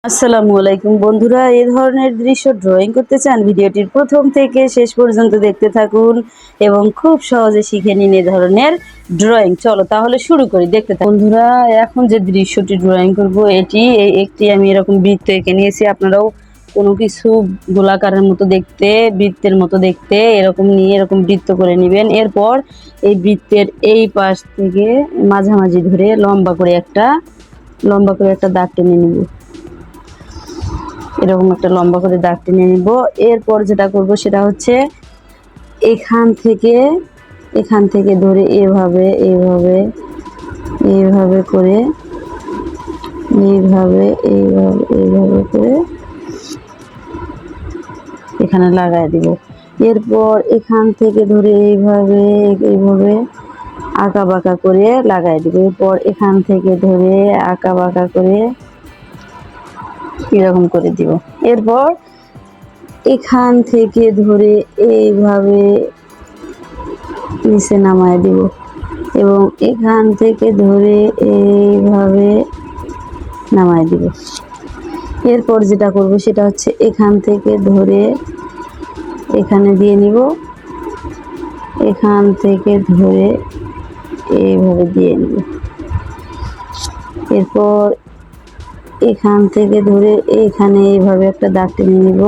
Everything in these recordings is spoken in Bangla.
আসসালামু আলাইকুম বন্ধুরা, এই ধরনের দৃশ্য ড্রয়িং করতে চান? ভিডিওটির প্রথম থেকে শেষ পর্যন্ত দেখতে থাকুন এবং খুব সহজে শিখে নিন এই ধরনের ড্রয়িং। চলো তাহলে শুরু করি, দেখতে থাকুন। বন্ধুরা, এখন যে দৃশ্যটি ড্রয়িং করব একটি আমি এরকম বৃত্ত এঁকে নিয়েছি। আপনারাও কোনো কিছু গোলাকারের মতো দেখতে, বৃত্তের মতো দেখতে এরকম নিয়ে এরকম বৃত্ত করে নেবেন। এরপর এই বৃত্তের এই পাশ থেকে মাঝামাঝি ধরে লম্বা করে একটা দাগ টেনে নেব। এরকম একটা লম্বা করে দাগ টেনে নিব। এরপর যেটা করব সেটা হচ্ছে এখান থেকে ধরে এইভাবে এইভাবে এইভাবে করে এইভাবে এইভাবে এইভাবে করে এখানে লাগাই দিব। এরপর এখান থেকে ধরে এইভাবে এইভাবে আঁকা বাঁকা করে লাগাই দিব। এরপর এখান থেকে ধরে আঁকা বাঁকা করে এরকম করে দিব। এরপর এখান থেকে ধরে এইভাবে নিচে নামায় দিব এবং এখান থেকে ধরে এইভাবে নামায় দিব। এরপর যেটা করব সেটা হচ্ছে এখান থেকে ধরে এখানে দিয়ে নিব, এখান থেকে ধরে এইভাবে দিয়ে নিব। এরপর এখান থেকে ধরে এইখানে এইভাবে একটা দাগ টেনে নিব।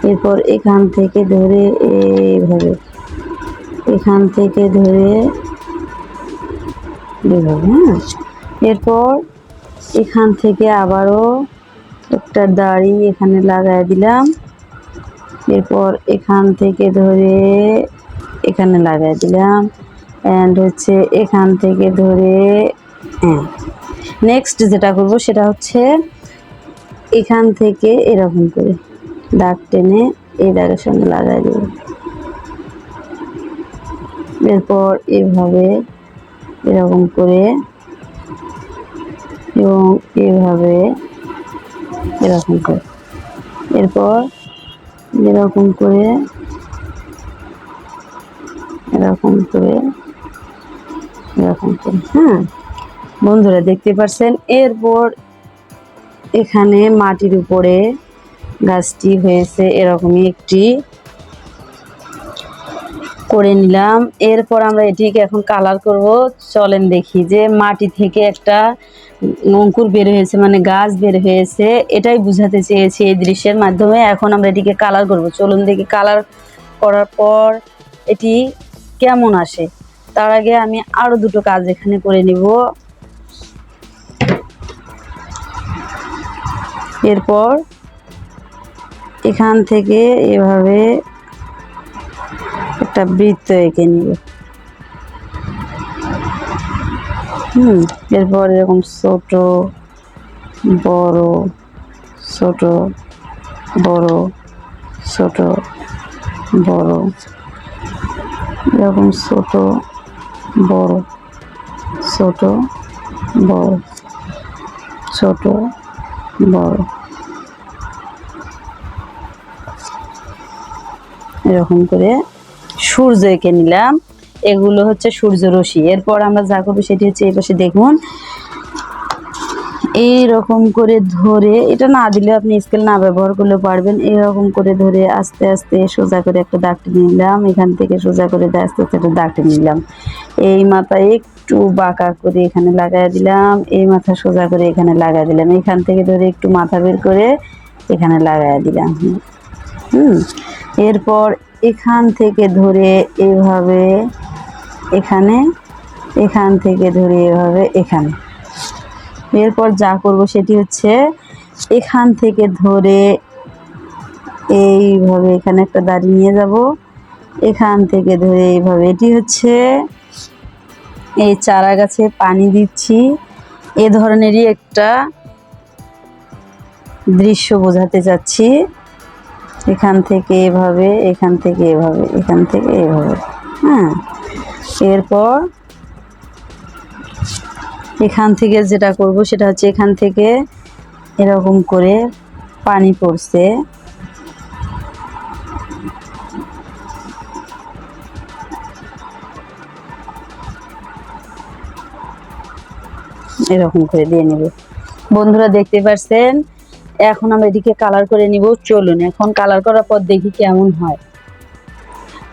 এরপর এখান থেকে ধরে এইভাবে এখান থেকে ধরে এইভাবে, এরপর এখান থেকে আবারও একটা দাড়ি এখানে লাগাই দিলাম। এরপর এখান থেকে ধরে এখানে লাগাই দিলাম অ্যান্ড হচ্ছে এখান থেকে ধরে নেক্সট যেটা করব সেটা হচ্ছে এখান থেকে এরকম করে দাগ টেনে এই দাগের সঙ্গে লাগাই দেব। এরপর এইভাবে এরকম করে এবং এইভাবে এরকম করে, এরপর এরকম করে এরকম করে এরকম করে। বন্ধুরা দেখতে পাচ্ছেন। এরপর এখানে মাটির উপরে গাছটি হয়েছে এরকমই একটি করে নিলাম। এরপর আমরা এটিকে এখন কালার করব। চলেন দেখি যে মাটি থেকে একটা অঙ্কুর বের হয়েছে, মানে গাছ বের হয়েছে, এটাই বুঝাতে চেয়েছি এই দৃশ্যের মাধ্যমে। এখন আমরা এটিকে কালার করব। চলুন দেখি কালার করার পর এটি কেমন আসে। তার আগে আমি আরো দুটো কাজ এখানে করে নিব। এরপর এখান থেকে এভাবে একটা বৃত্ত এঁকে নিব। এরপর এরকম ছোট বড় ছোট বড় ছোট বড়, এরকম ছোট বড় ছোট বড় ছোট বড় এরকম করে সূর্য এঁকে নিলাম। এগুলো হচ্ছে সূর্য রশ্মি। এরপর আমরা যা করবো সেটি হচ্ছে এই পাশে দেখুন, এইরকম করে ধরে, এটা না দিলে আপনি স্কেল না ব্যবহার করলেও পারবেন। এইরকম করে ধরে আস্তে আস্তে সোজা করে একটা দাগ টেনে নিলাম। এখান থেকে সোজা করে আস্তে আস্তে একটা দাগ টেনে নিলাম। এই মাথা একটু বাঁকা করে এখানে লাগাই দিলাম, এই মাথা সোজা করে এখানে লাগাই দিলাম, এখান থেকে ধরে একটু মাথা বের করে এখানে লাগাই দিলাম। এরপর এখান থেকে ধরে এইভাবে এখানে, এখান থেকে ধরে এভাবে এখানে। এরপর যা করব সেটি হচ্ছে এখান থেকে ধরে এইভাবে এখানে একটা দাড়ি নিয়ে যাব, এখান থেকে ধরে এইভাবে। এটি হচ্ছে এই চারা গাছে পানি দিচ্ছি এ ধরনেরই একটা দৃশ্য বোঝাতে চাচ্ছি। এখান থেকে এভাবে, এখান থেকে এভাবে, এখান থেকে এভাবে। এরপর এখান থেকে যেটা করব সেটা হচ্ছে এখান থেকে এরকম করে পানি পড়ছে, এরকম করে দিয়ে নেব। বন্ধুরা দেখতে পাচ্ছেন এখন আমরা এদিকে কালার করে নিব। চলুন এখন কালার করার পর দেখি কেমন হয়।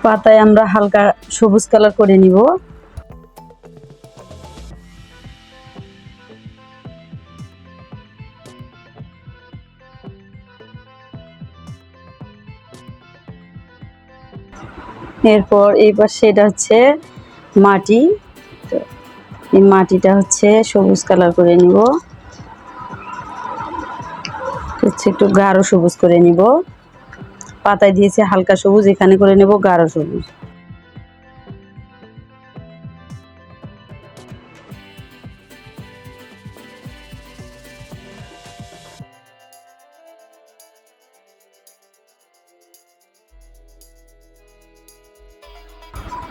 পাতায় আমরা হালকা সবুজ কালার করে নিব। এরপর এই পাশে এটা হচ্ছে মাটি, এই মাটিটা হচ্ছে সবুজ কালার করে নিব, হচ্ছে একটু গাঢ় সবুজ করে নিব। পাতায় দিয়েছে হালকা সবুজ, এখানে করে নেব গাঢ় সবুজ।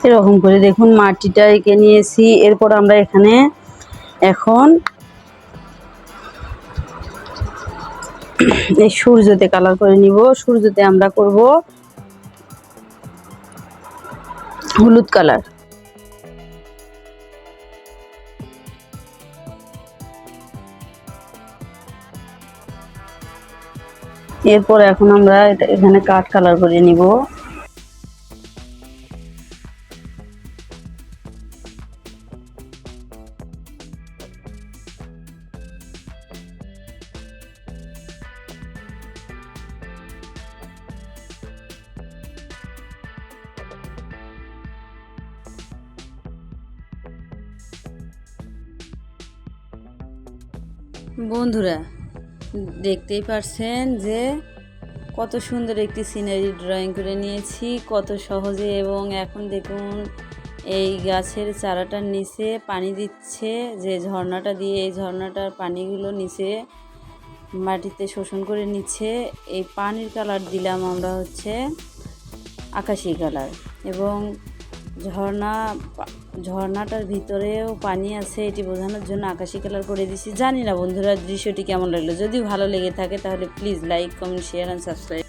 এরকম করে দেখুন মাটিটা এঁকে নিয়েছি। এরপর আমরা এখানে এখন এই সূর্যতে কালার করে নিব। সূর্যতে আমরা করব হলুদ কালার। এরপর এখন আমরা এখানে কাঠ কালার করে নিব। বন্ধুরা দেখতেই পারছেন যে কত সুন্দর একটি সিনারি ড্রয়িং করে নিয়েছি, কত সহজে। এবং এখন দেখুন এই গাছের চারাটার নিচে পানি দিচ্ছে, যে ঝর্ণাটা দিয়ে এই ঝর্ণাটার পানিগুলো নিচে মাটিতে শোষণ করে নিচ্ছে। এই পানির কালার দিলাম আমরা হচ্ছে আকাশি কালার, এবং ঝর্ণাটার ভিতরেও পানি আছে এটি বোঝানোর জন্য আকাশি কালার করে দিছি। জানি না বন্ধুরা দৃশ্যটি কেমন লাগলো। যদি ভালো লেগে থাকে তাহলে please like, comment, share and subscribe.